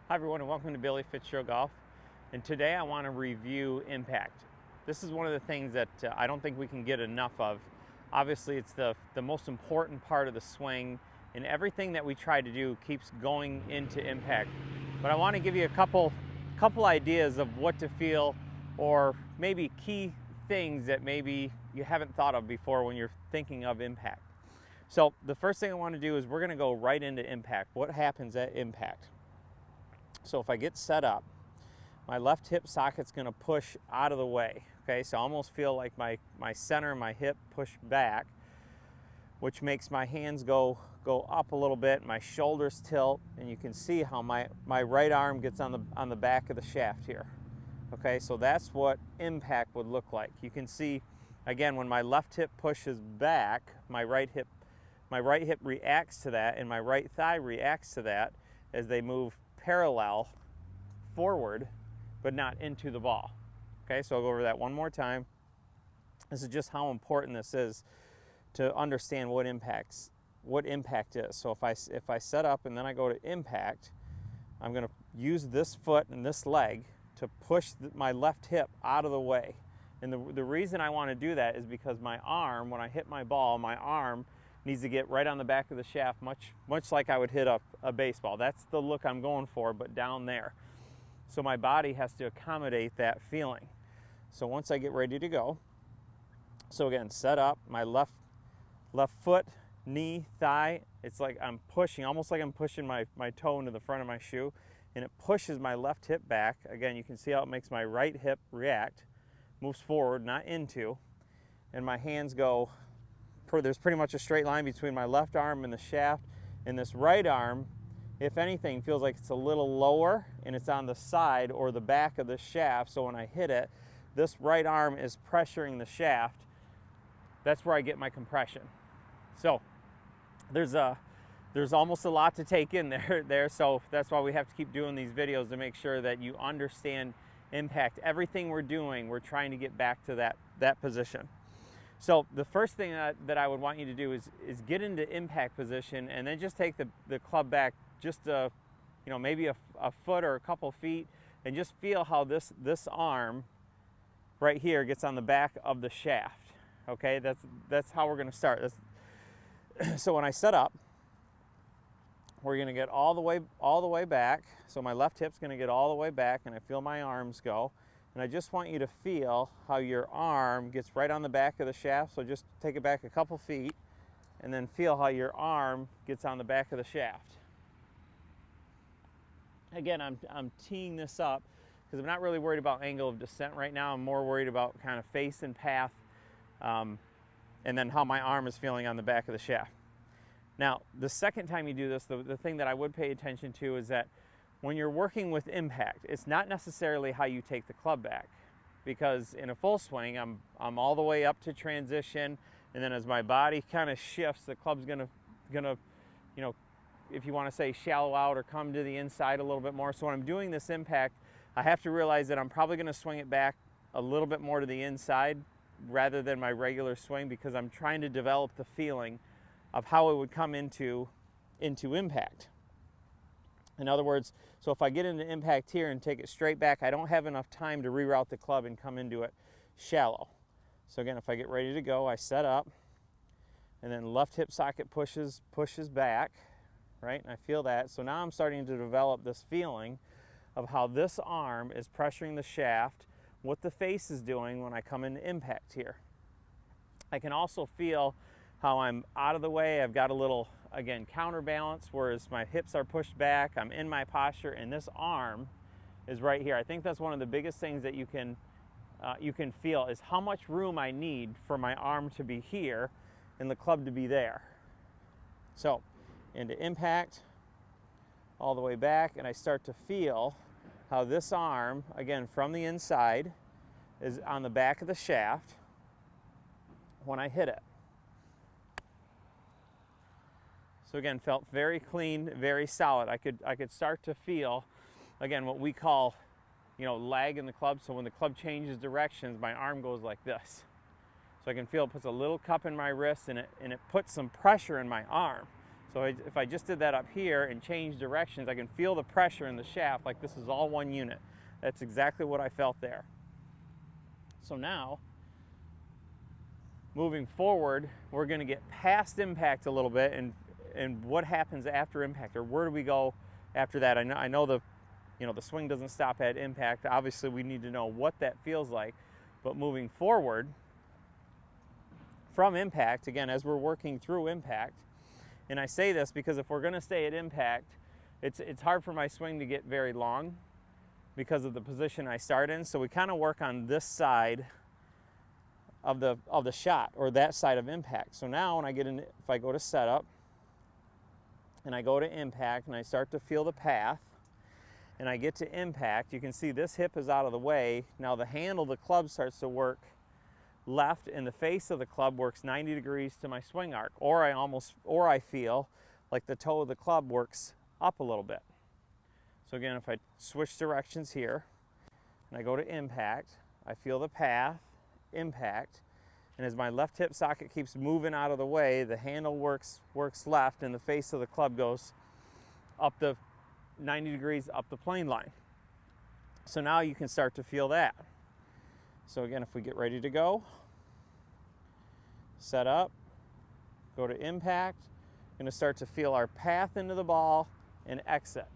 Hi everyone and welcome to BillyFitzgeraldGolf. And today I want to review impact. This is one of the things that I don't think we can get enough of. Obviously it's the most important part of the swing, and everything that we try to do keeps going into impact. But I want to give you a couple ideas of what to feel, or maybe key things that maybe you haven't thought of before when you're thinking of impact. So the first thing I want to do is we're going to go right into impact. What happens at impact? So if I get set up, my left hip socket's going to push out of the way. Okay, so I almost feel like my center and my hip push back, which makes my hands go up a little bit, my shoulders tilt, and you can see how my right arm gets on the back of the shaft here. Okay, so that's what impact would look like. You can see, again, when my left hip pushes back, my right hip reacts to that, and my right thigh reacts to that as they move parallel forward, but not into the ball. Okay, so I'll go over that one more time. This is just how important this is to understand what impact is. So if I set up and then I go to impact, I'm going to use this foot and this leg to push my left hip out of the way. And the reason I want to do that is because my arm, when I hit my ball, my arm needs to get right on the back of the shaft, much like I would hit a baseball. That's the look I'm going for, but down there. So my body has to accommodate that feeling. So once I get ready to go, so again, set up, my left foot, knee, thigh, it's like I'm pushing, almost like I'm pushing my toe into the front of my shoe, and it pushes my left hip back. Again, you can see how it makes my right hip react, moves forward, not into, and my hands go, there's pretty much a straight line between my left arm and the shaft, and this right arm, if anything, feels like it's a little lower and it's on the side or the back of the shaft. So when I hit it, this right arm is pressuring the shaft. That's where I get my compression. So there's almost a lot to take in there. So that's why we have to keep doing these videos, to make sure that you understand impact. Everything we're doing, we're trying to get back to that position. So the first thing that I would want you to do is get into impact position, and then just take the club back just maybe a foot or a couple feet, and just feel how this arm right here gets on the back of the shaft. Okay, that's how we're going to start. So when I set up, we're going to get all the way back. So my left hip's going to get all the way back, and I feel my arms go. And I just want you to feel how your arm gets right on the back of the shaft. So just take it back a couple feet, and then feel how your arm gets on the back of the shaft. Again, I'm teeing this up because I'm not really worried about angle of descent right now. I'm more worried about kind of face and path, and then how my arm is feeling on the back of the shaft. Now, the second time you do this, the thing that I would pay attention to is that when you're working with impact, it's not necessarily how you take the club back, because in a full swing, I'm all the way up to transition, and then as my body kind of shifts, the club's gonna, if you want to say shallow out or come to the inside a little bit more. So when I'm doing this impact, I have to realize that I'm probably going to swing it back a little bit more to the inside rather than my regular swing, because I'm trying to develop the feeling of how it would come into impact. In other words, so if I get into impact here and take it straight back, I don't have enough time to reroute the club and come into it shallow. So again, if I get ready to go, I set up, and then left hip socket pushes back, right? And I feel that. So now I'm starting to develop this feeling of how this arm is pressuring the shaft, what the face is doing when I come into impact here. I can also feel how I'm out of the way. I've got a little, again, counterbalance, whereas my hips are pushed back, I'm in my posture, and this arm is right here. I think that's one of the biggest things that you can feel, is how much room I need for my arm to be here and the club to be there. So into impact, all the way back, and I start to feel how this arm, again from the inside, is on the back of the shaft when I hit it. So again, felt very clean, very solid. I could start to feel, again, what we call, lag in the club. So when the club changes directions, my arm goes like this. So I can feel it puts a little cup in my wrist, and it puts some pressure in my arm. So if I just did that up here and changed directions, I can feel the pressure in the shaft like this is all one unit. That's exactly what I felt there. So now, moving forward, we're going to get past impact a little bit, and what happens after impact, or where do we go after that? I know the swing doesn't stop at impact. Obviously, we need to know what that feels like. But moving forward from impact, again, as we're working through impact, and I say this because if we're going to stay at impact, it's hard for my swing to get very long because of the position I start in. So we kind of work on this side of the shot, or that side of impact. So now when I get in, if I go to setup and I go to impact and I start to feel the path and I get to impact, you can see this hip is out of the way. Now the handle of the club starts to work left and the face of the club works 90 degrees to my swing arc, or I feel like the toe of the club works up a little bit. So again, if I switch directions here and I go to impact, I feel the path, impact, and as my left hip socket keeps moving out of the way, the handle works left and the face of the club goes up the 90 degrees up the plane line. So now you can start to feel that. So again, if we get ready to go, set up, go to impact, going to start to feel our path into the ball and exit.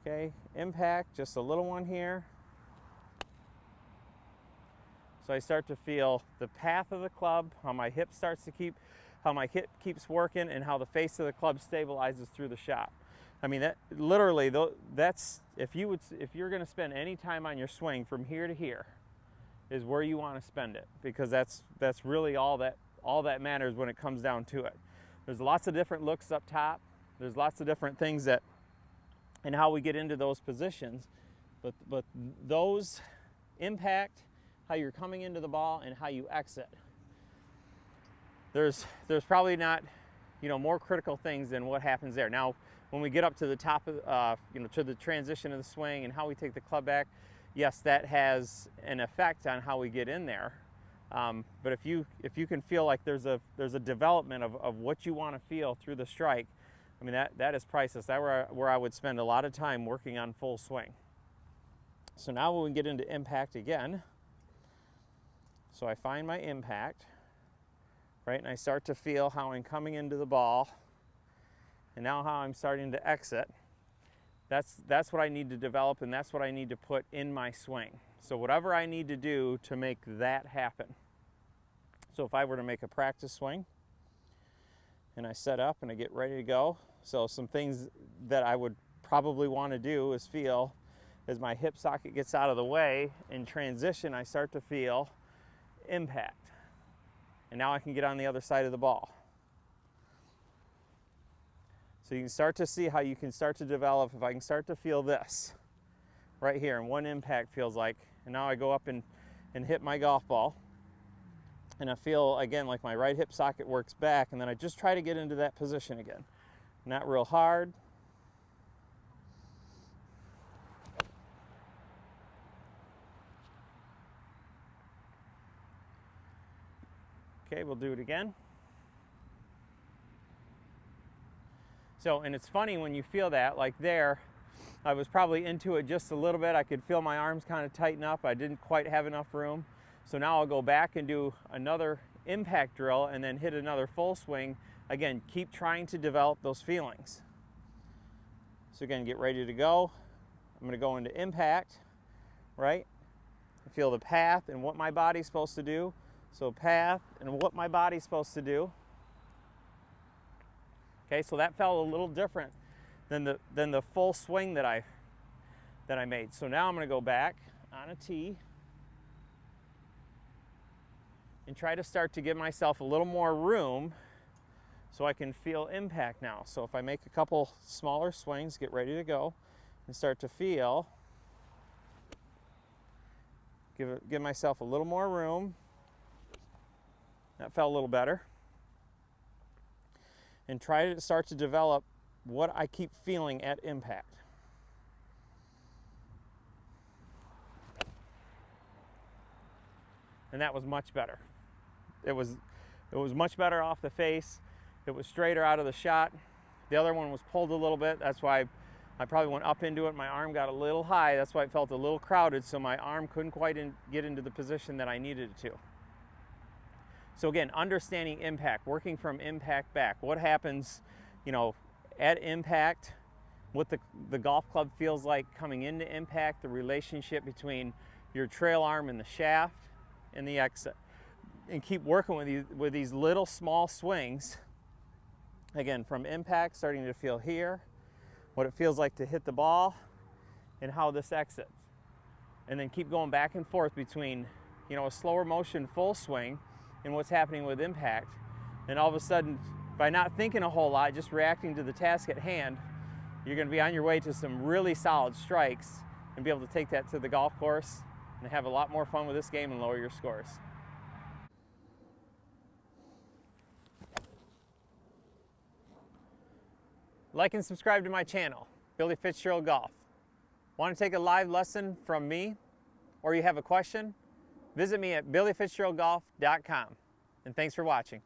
Okay, impact, just a little one here. So I start to feel the path of the club, how my hip keeps working, and how the face of the club stabilizes through the shot. I mean, that literally, that's if you're going to spend any time on your swing from here to here, is where you want to spend it, because that's really all that matters when it comes down to it. There's lots of different looks up top. There's lots of different things that and how we get into those positions, but those impact how you're coming into the ball and how you exit. There's probably not more critical things than what happens there. Now, when we get up to the top of to the transition of the swing and how we take the club back, yes, that has an effect on how we get in there. But if you can feel like there's a development of what you want to feel through the strike, I mean, that is priceless. That's where I would spend a lot of time working on full swing. So now when we get into impact again, so I find my impact, right, and I start to feel how I'm coming into the ball, and now how I'm starting to exit. That's what I need to develop, and that's what I need to put in my swing. So whatever I need to do to make that happen. So if I were to make a practice swing, and I set up and I get ready to go, so some things that I would probably want to do is feel as my hip socket gets out of the way in transition, I start to feel impact. And now I can get on the other side of the ball. So you can start to see how you can start to develop, if I can start to feel this right here, and one impact feels like, and now I go up and hit my golf ball, and I feel again like my right hip socket works back, and then I just try to get into that position again. Not real hard. Okay, we'll do it again. So, and it's funny when you feel that, like there, I was probably into it just a little bit. I could feel my arms kind of tighten up. I didn't quite have enough room. So now I'll go back and do another impact drill and then hit another full swing. Again, keep trying to develop those feelings. So again, get ready to go. I'm going to go into impact, right? Feel the path and what my body's supposed to do. So path and what my body's supposed to do. Okay, so that felt a little different than the full swing that I made. So now I'm going to go back on a tee and try to start to give myself a little more room so I can feel impact now. So if I make a couple smaller swings, get ready to go, and start to feel, give myself a little more room. That felt a little better. And try to start to develop what I keep feeling at impact. And that was much better. It was much better off the face. it was straighter out of the shot. The other one was pulled a little bit. That's why I probably went up into it. My arm got a little high. That's why it felt a little crowded, so my arm couldn't quite get into the position that I needed it to. So again, understanding impact, working from impact back. What happens, at impact, what the golf club feels like coming into impact, the relationship between your trail arm and the shaft and the exit. And keep working with these little small swings. Again, from impact, starting to feel here, what it feels like to hit the ball, and how this exits. And then keep going back and forth between, a slower motion full swing and what's happening with impact. And all of a sudden, by not thinking a whole lot, just reacting to the task at hand, you're going to be on your way to some really solid strikes and be able to take that to the golf course and have a lot more fun with this game and lower your scores. Like and subscribe to my channel, Billy Fitzgerald Golf. Want to take a live lesson from me, or you have a question? Visit me at BillyFitzgeraldGolf.com. And thanks for watching.